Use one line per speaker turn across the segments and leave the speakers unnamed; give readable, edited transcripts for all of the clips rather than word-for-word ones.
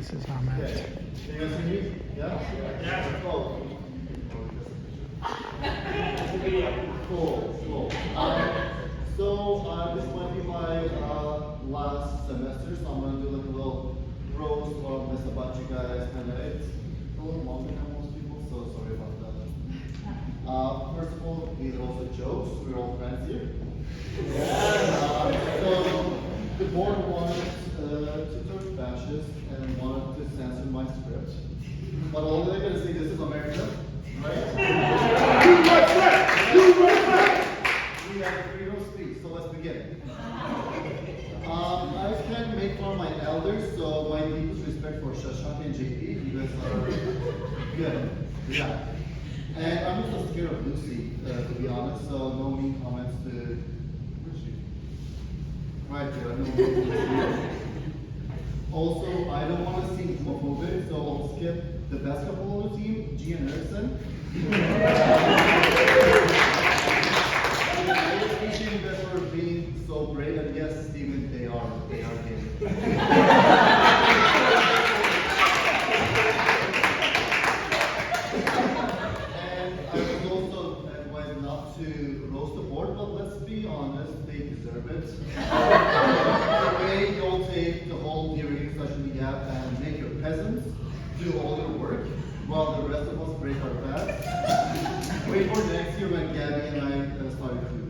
This is Ahmet.
Okay. Can you guys hear me? Yeah? Yeah. Oh. Cool. So this might be my last semester, so I'm gonna do like a little roast or this about you guys, and it's a little longer than most people, so sorry about that. First of all, these are also jokes. We're all friends here. So the board wanted to turn fascist and wanted to censor my script, but all they're gonna say, this is America, right? We have freedom of speech, so let's begin. I was trying to make fun of my elders, so my deepest respect for Shashank and JP. You guys are good. Yeah. And I'm also scared of Lucy, to be honest, so no mean comments to. Where's she? Right there, no mean comments. Also, I don't want to seem homophobic, so I'll skip the best couple on the team, G and Erickson. I appreciate you guys for being so brave, and yes, Steven, they are gay. And I was also advised not to roast the board, but let's be honest, they deserve it. The way you'll take the whole reading session we have and make your peasants do all your work, while the rest of us break our backs. Wait for next year when Gabby and I start too.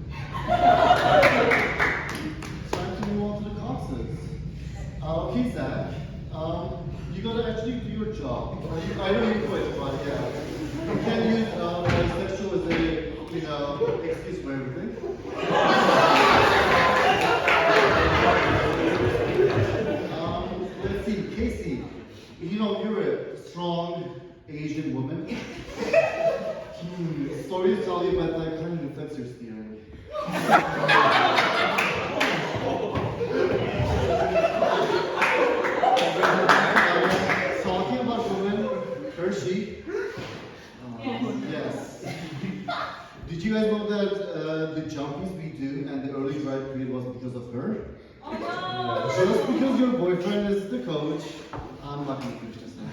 Time to move on to the causes. Okay, Zach, you gotta actually do your job. I know you quit, but yeah. You can't use bisexual as a excuse for everything. Let's see, Casey. You're a strong Asian woman. Sorry to tell you, but that kind of affects your steering. Talking about women, Hershey. Yes. Did you guys know that the jumpies we do and the early drive period was because of her?
Oh no!
Just because your boyfriend is the coach, I'm not going to finish this now.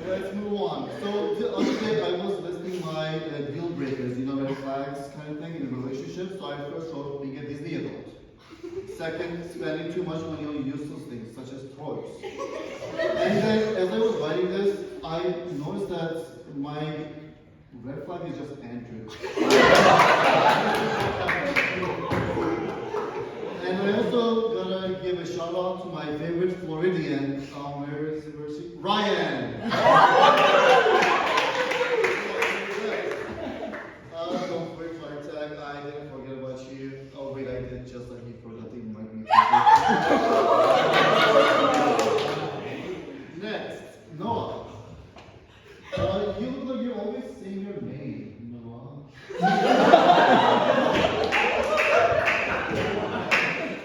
Let's move on. So the other day I was listing my deal breakers, red flags kind of thing in a relationship. So I first wrote being a Disney adult. Second, spending too much money on useless things such as toys. And then as I was writing this, I noticed that my red flag is just Andrew. And I also gotta give a shout out to my favorite Floridian. Where is he? Ryan! Don't worry, flag tag. I didn't forget about you. Oh wait, I did, just like you forgot to invite me. Next, Noah. You look like you're always saying your name, Noah.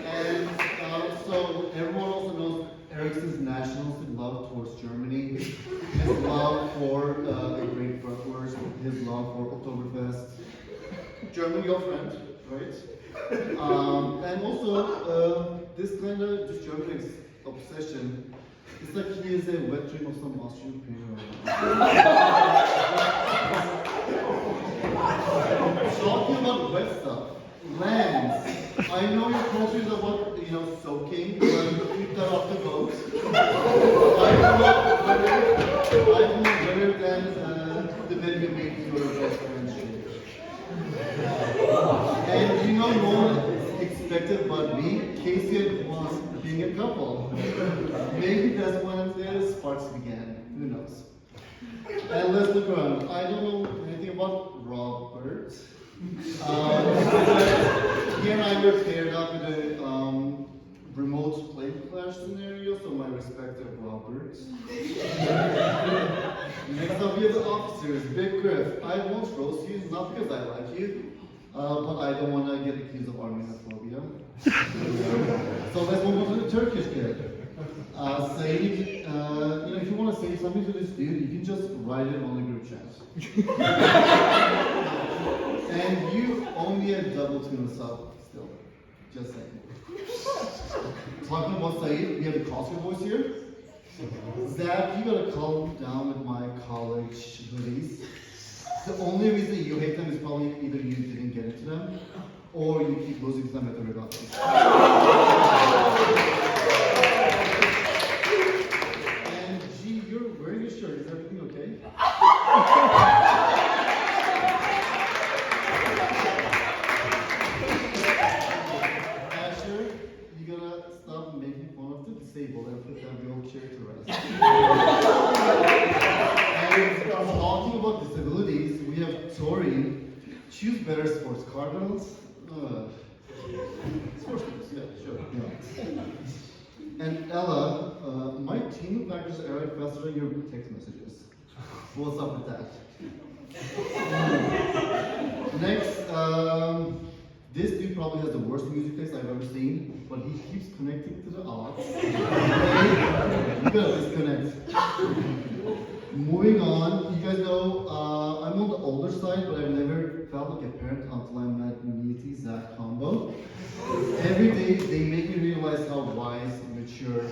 And so everyone also knows Eric's nationalistic love towards Germany, his love for the great bratwurst, his love for Oktoberfest. German, your friend, right? And also this German obsession. It's like he is a wet dream of some Austrian painter. Talking about wet stuff, lands. I know your culture is about soaking, but keep that off the boat. I know better than the men you make your best friends shake. And no one expected but me, Casey and Juan being a couple. Maybe that's when the sparks began. Who knows? And let's look around. I don't know anything about Robert. He and I were paired up in a remote plane clash scenario, so my respect of Robert. Next up, we have the officers. Big Griff. I won't roast you, not because I like you, but I don't want to get accused of Armenophobia. So let's move on to the Turkish kid. Saying, if you want to say something to this dude, you can just write it on the group chat. And you owe me a double tune sub still. Just saying. Talking about Saeed, we have the Costco boys here. Zach, you gotta calm down with my college hoodies. The only reason you hate them is probably either you didn't get into them, or you keep losing to them at the regardless. And G, you're wearing a shirt. Is everything okay? Asher, you gotta stop making fun of the disabled and put that wheelchair to rest. And talking about disabilities, we have Tori. Choose better sports. Cardinals? Sports teams, yeah, sure. Yeah. And Ella, my team practices arrive faster than your text messages. What's up with that? Next, this dude probably has the worst music taste I've ever seen, but he keeps connecting to the odds. You gotta disconnect. Moving on, you guys know I'm on the older side, but I've never felt like a parent until I met Niti Zach combo. Every day they make me realize how wise, mature,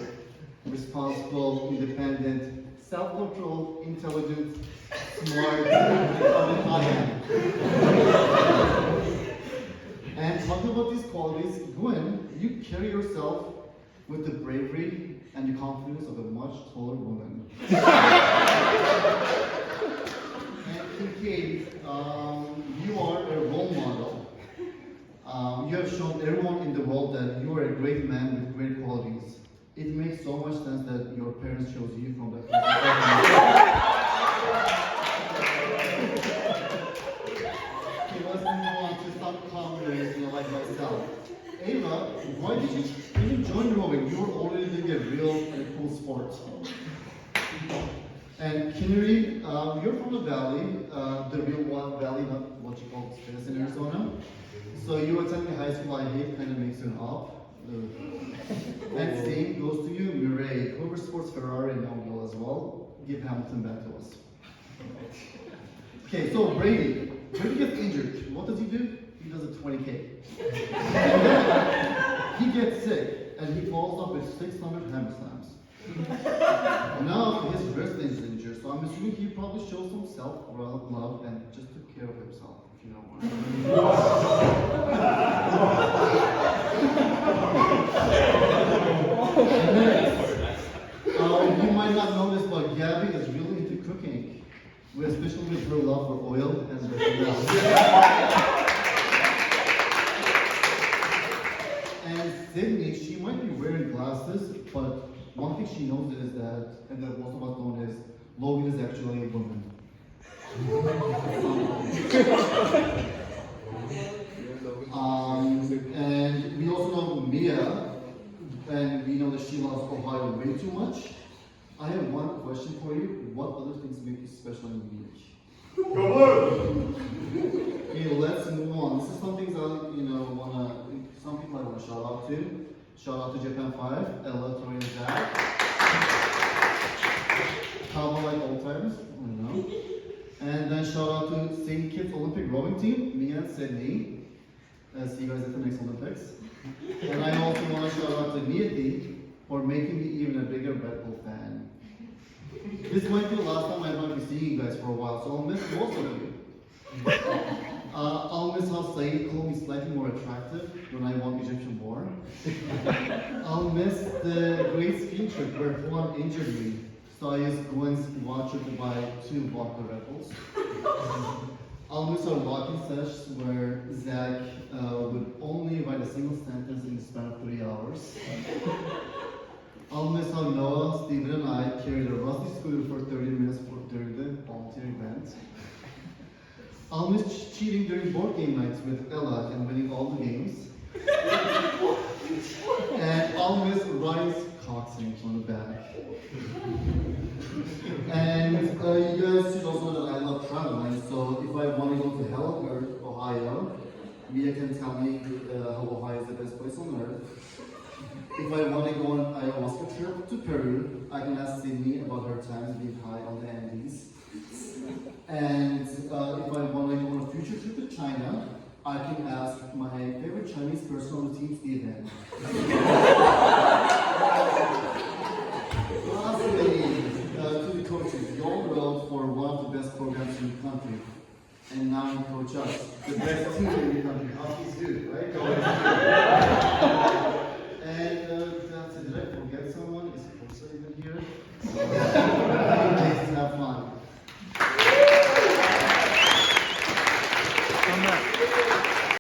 responsible, independent, self-controlled, intelligent, smart, I am. And talking about these qualities, Gwen, you carry yourself with the bravery and the confidence of a much taller woman. And Kincaid, you are a role model. You have shown everyone in the world that you are a great man with great qualities. It makes so much sense that your parents chose you from the first. Okay, let's move on to some comments, like myself. Ava, why did you even join rowing? You were already doing a real and cool sport. And Kinnery, you're from the valley, the real wild valley, not what you call space in Arizona. So you attending high school I hate kind of makes you an op. And same goes to you, Murray. Whoever sports Ferrari and Mobile as well, give Hamilton back to us. Okay, so Brady. Brady gets injured. What does he do? He does a 20K. And then he gets sick and he falls off with 600 hammer slams. Now his wrist is injured, so I'm assuming he probably shows some self-love and just took care of himself, if you don't mind. You might not know this, but Gabby is really into cooking, especially with her love for oil and bechamel. And Sydney, she might be wearing glasses, but one thing she knows is that, and that most of us know is, Logan is actually a woman. And we also know Mia, and we know that she loves Ohio way too much. I have one question for you. What other things make you special and unique? Okay, let's move on. This is some things some people I wanna shout out to. Shout out to Japan 5, Ella, Tori, and Zach. Cowboy like old times, I don't know. And then shout out to St. Kitts Olympic rowing team, Mia and Sydney. See you guys at the next Olympics. And I also want to shout out to Niyati for making me even a bigger Red Bull fan. This might be the last time I might be seeing you guys for a while, so I'll miss most of you. I'll miss how Saeed called me slightly more attractive when I won Egyptian War. I'll miss the great ski trip where Juan injured me, so I used Gwen's voucher to buy 2 vodka Red Bulls. I'll miss our walking sessions where Zach would only write a single sentence in the span of 3 hours. I'll miss how Noah, Steven, and I carried a rusty scooter for 30 minutes during the volunteer event. I'll miss cheating during board game nights with Ella and winning all the games. And I'll miss Ryan's coxing from the back. And you guys should also know that I love traveling, so if I want to go to Hellenberg, Ohio, Mia can tell me how Ohio is the best place on earth. If I want to go on an ayahuasca trip to Peru, I can ask Sydney about her times being high on the Andes. And if I want to go on a future trip to China, I can ask my favorite Chinese person on the team, Steven. Lastly, to the coaches, you all wrote for one of the best programs in the country. And now you coach us, the best team in the country. How is good, right?